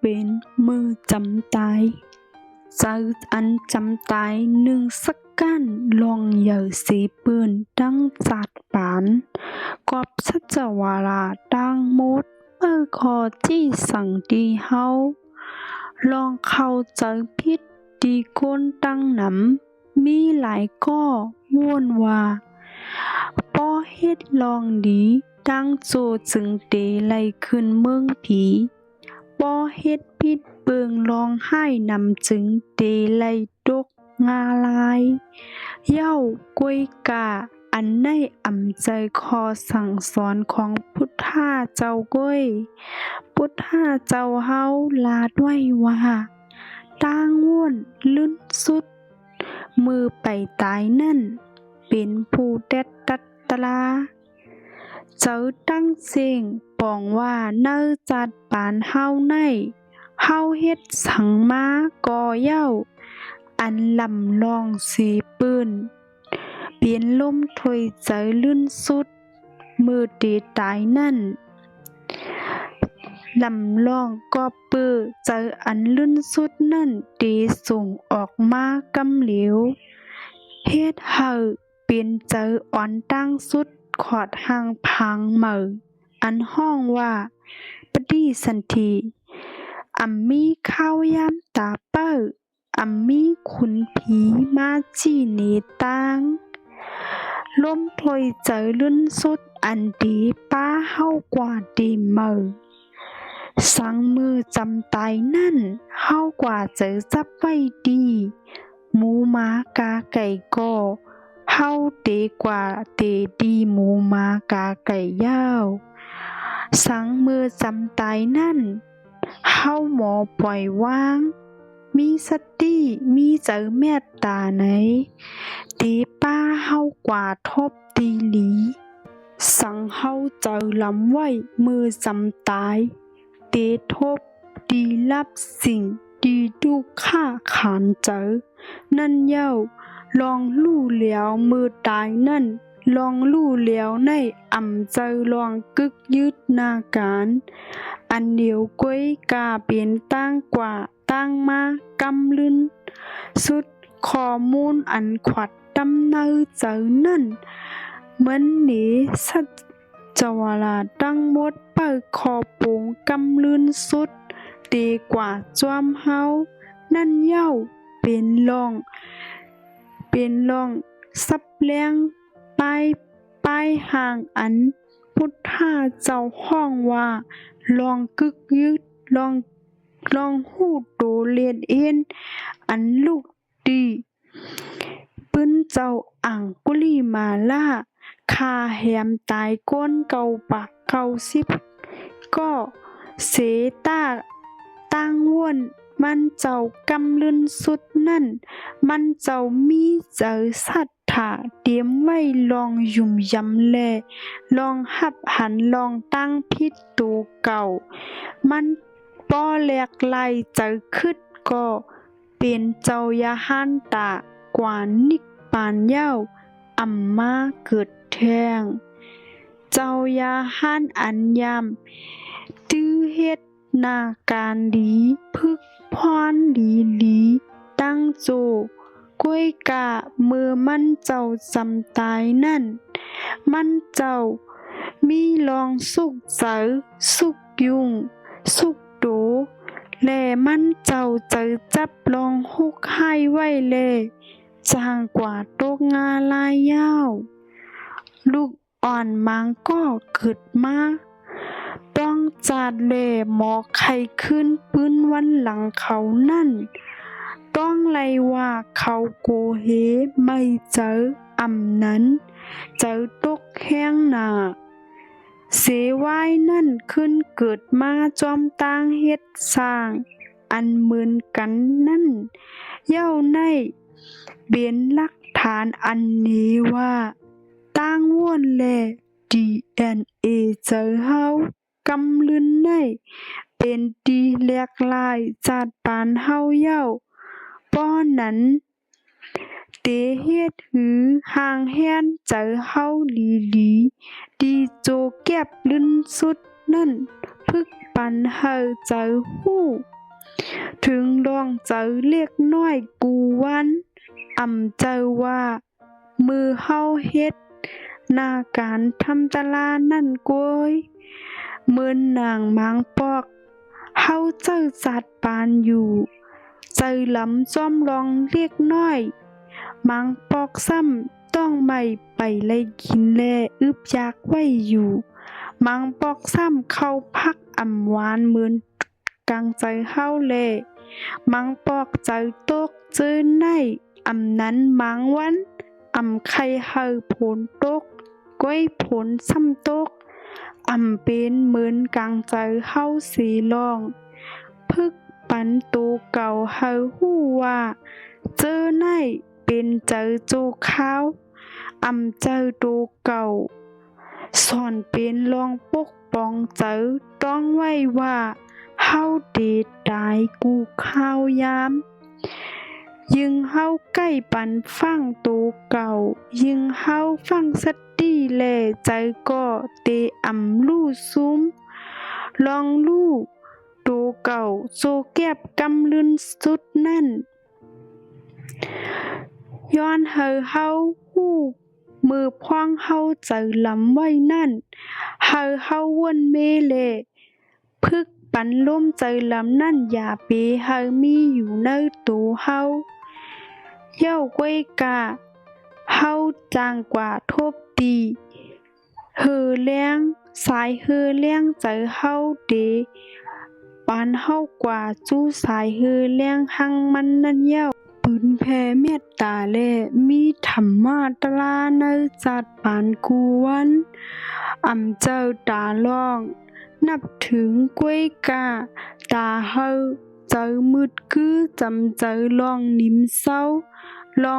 เป็นมือจำตายเจออันจำตายหนึ่งสักกันลองเหยื่อสีปืนดังจัดปานกอบชัจวาราดังมดคอจี้สั่งดีเฮาลองเข้าใจผิดดีก้นตั้งหนำมีหลายก้อม่วนว่าป้อเฮ็ดลองดีดังโจจึงเตไล่ขึ้นเมืองผีป้อเฮ็ดผิดเบิงลองไห้นำจึงเตไล่ดกงาลายเย้ากวยกาอันในอำใจคอสั่งสอนของพุทธาเจ้าก้อยพุทธาเจ้าเฮาลาดไว้ว่าต่างว่วนลื่นสุดมือไปตายนั่นเป็นผู้เด็ดตัดตลาเจ้าตั้งเสียงปองว่าเนื้อจัดปานเฮาในเฮาเฮ็ดสังมาก่อเย้าอันลำลองสีปืนเปลี่ยนลมถอยใจลื่นสุดมือตีตายนั่นลำลองก็ปื้อเจออันลื่นสุดนั่นตีส่งออกมากำเหลวเฮ็ดเฮาเปลี่ยนเจออ่อนตั้งสุดขอดห่างพังเหม่ออันห้องว่าปฏิสันทีอัมมีข้าวยามตาเป้ออัมมีขุนผีมาจีเนตางล้มถอยเจอลื่นสุดอันดีป้าเฮากว่าดีเหม่อสังมือจำตายนั่นเฮากว่าเจอจับไว้ดีหมูหมากาไก่ก็เฮาเตกว่าเตดีหมูหมากาไก่ยาวสังมือจำตายนั่นเฮาหมอปล่อยวางมีสติมีเจอเมตตาไหนตีป้าเฮากว่าทบตีหลีสังเฮาเจอลำไว้มือจำตายเตทบดีรับสิ่งดีดูค่าขานเจอนั่นเย้าลองลู่เหลียวมือตายนั่นลองลู่เหลียวในอ่ำเจอลองกึกยึดนาการอันเดียวก้อยกาเปลี่ยนตั้งกว่าตั้งมากำลึนสุดข้อมูลอันขวัดดำเนินเจอนั่นเหมือนหนีสัจจวาลาตั้งหมดเปิดคอปูงกำลึนสุดดีกว่าจอมเฮานั่นเย้าเป็นลองซับเลี้ยงไปห่างอันพุทธาเจ้าห้องว่าลองกึกยึดลองหูโตเลียนเอ็นอันลูกดีปื้นเจ้าอ่างกุลีมาล่าคาแหมตายก้นเก่าปากเก่าสิบก็เสตาตั้งว่วนมันเจ้ากำลืนสุดนั่นมันเจ้ามีเจอสัทธาเตรียมไว้ลองยุ่มยำแลลองหับหันลองตั้งพิษตูเก่ามันป้อแหลกไหลเจอคึดก็เป็นเจ้ายาหันตากว่านิกปานเย้าอัมมาเกิดแทงเจ้ายาหันอันยำตื้อเฮ็ดนาการดีพึกพรดีตั้งโจก้วยกะมือมันเจ้าจำตายนั่นมันเจ้ามีลองสุกเจอสุกยุงสุกโดแลมันเจ้าเจอจับลองฮุกให้ไว้แลจางกว่าตกงาลายยาวลูกอ่อนมังก็เกิดมาต้องจาดแลหมอไข้ขึ้นปื้นวันหลังเขานั่นต้องไล่ว่าเขาโกเฮไม่เจออำนั้นเจอตกแห้งหนาเสวายนั่นขึ้นเกิดมาจอมต่างเฮ็ดสร้างอันเหมือนกันนั่นเย้าในเบียนหลักฐานอันนี้ว่าต่างว่วนแล DNA เจอเฮากำลืนได้เป็นดีแหลกลายจัดปานเฮาเย้าป้อนั้นเตเฮ็ดหือห่างแฮนเจอเฮาดีโจแก็บลืนสุดนั่นพึกพ ปันเฮาเจอฮู้ถึงลองเจอเล็กน้อยกูวันเจอว่ามือเฮาเฮ็ดหน้าการทำตลานั่นโกยเหมือนนางมางปอกเฮาเจอจัดปานอยู่เจอลำจอมลองเล็กน้อยมางปอกซ้ำต้องไม่ไปไล่กินแลอึบอยากไว้อยู่มังปอกซ้ำเข้าพักหวานเหมือนกลางใจเฮาแลมังปอกใจตกเจอในนั้นมังวันไข่เฮาผลตกก้อยผลซ้ำตกเป็นเหมือนกลางใจเฮาสีลองพึกปันตูเก่าเฮาฮู้ว่าเจอในเป็นเจอจูข้าวเจอตูเก่าสอนเป็นลองปกป้องเจอต้องไว้ว่าเฮาเดตายกูข้าวยามยึงเฮาใกล้ปันฟังตูเก่ายึงเฮาฟังสติแลใจก็เตลู่ซุ้มลองลู่ตูเก่าโซแก็บกำลืนสุดนั่นย้อนเฮาฮู้มือพองเฮาใจลำไว้นั่นเฮาวนเมเลพึกปันล่มใจลำนั่นอย่าเปเฮามีอยู่ในตัวเฮาเย้าก้วยกาเฮาจางกว่าทบตีเฮือเลี้ยงสายเฮือเลี้ยงใจเฮาเดปานเฮากว่าจู้สายเฮือเลี้ยงหังมันนั่นเย้าปืนแผ่เมตตาแลมีธรรมาตราในจัดปานกูวันเจ้าตาลองนับถึงก้วยกาตาเฮาเจอมืดคือจำเจอลองนิ่มเศร้าลอ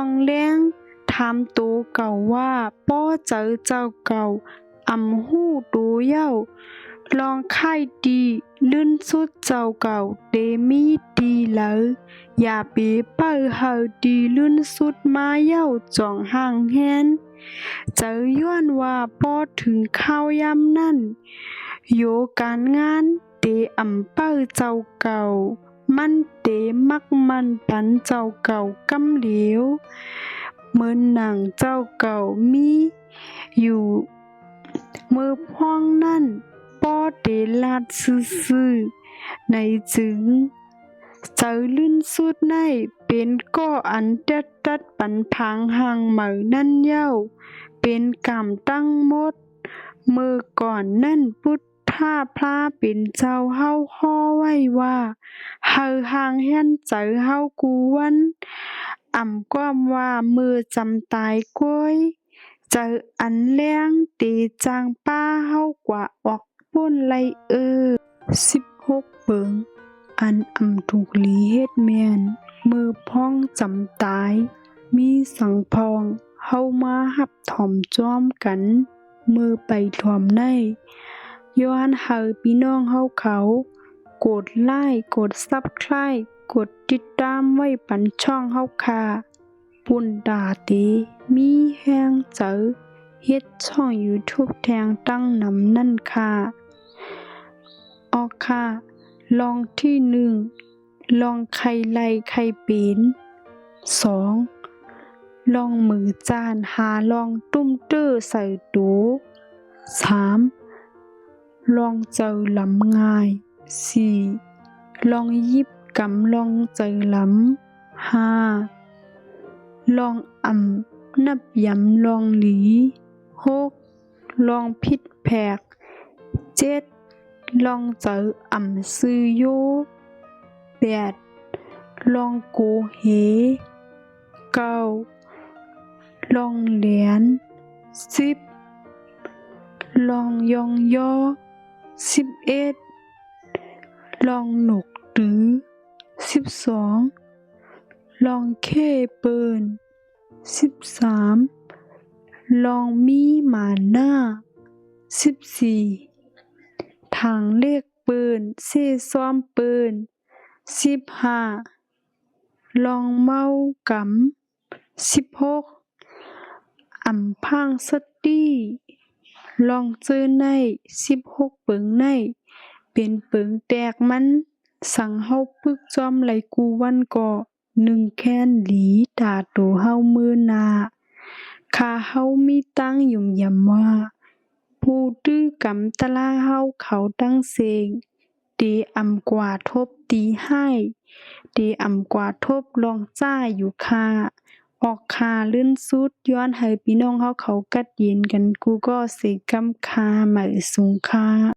งแล้งถามตัวเก่าว่าป้อเจอเจ้าเก่าฮู้ตัวเย้าลองค่ายดีลื่นสุดเจ้าเก่าเดมีดีเลยอย่าไปเปิ้เฮาดีลื่นสุดมาเย้าจ่องห่างแฮนเจอย้อนว่าป้อถึงข้าวยำนั่นโยการงานเตเปิ้เจ้าเก่ามันเตมักมันปันเจ้าเก่ากำเหลวเหมือนหนังเจ้าเก่ามีอยู่มือพ้องนั่นป้อเตลาดซื่อๆในจึงเจอลื่นสุดในเป็นก็ตัดปันพังห่างเหมือนั่นเย้าเป็นกรรมตั้งหมดมือก่อนนั่นพุทธาพระเป็นเจ้าเฮาข้อไว้ว่าเฮาห่างเฮียนเจอเฮากูวันความว่ามือจำตายก้อยเจอแรงตีจางป้าเฮากว่าออกป่นไล16เบิงถูกลีเฮ็ดแม่นมือพ้องจำตายมีสังพองเฮามาหับถ่อมจ้อมกันมือไปถ่อมในย้อนเฮาพี่น้องเฮาเขากดไลค์กดซับสไครบ์กดติดตามไว้ปันช่องเฮาค่ะปุ่นดาติมีแฮงเจอเฮ็ดช่อง YouTube แทงตั้งนำนั่นค่ะออกค่ะลองที่1ลองไข่ไล่ไข่เป็น2ลองมือจานหาลองตุ้มเตื้อใส่ตู3ลองเจอลำง่าย4ลองยิบกำลองเจอลำ5ลองนับยำลองหลี6ลองพิษแผก7ลองเจอซื้อโย8ลองโกเห9ลองเหรียญ10ลองยองย่อ11ลองหนกตือ12ลองเข้เปิน13ลองมีหมาหน้า14ทางเลขปืนเซ่ซ้อมปืน15ลองเมากำ16พังสตี้ลองเจอใน16เปิงใน เป็นเปิงแตกมันสั่งเฮาปึกจอมไหลกูวันก่อ1แค้นหลีตาโตเฮามื้อหน้าข้าเฮามีตั้งยุ่มยำว่าผู้ตื้อกำตะลาเฮาเขาตั้งเสงเตอำกว่าทบตีให้เตอำกว่าทบลองจ้าอยู่ค่าออกค่าลื่นสุดย้อนให้พี่น้องเฮาเขากัดเย็นกันกูก็สิกำค่าไหมสุงค่า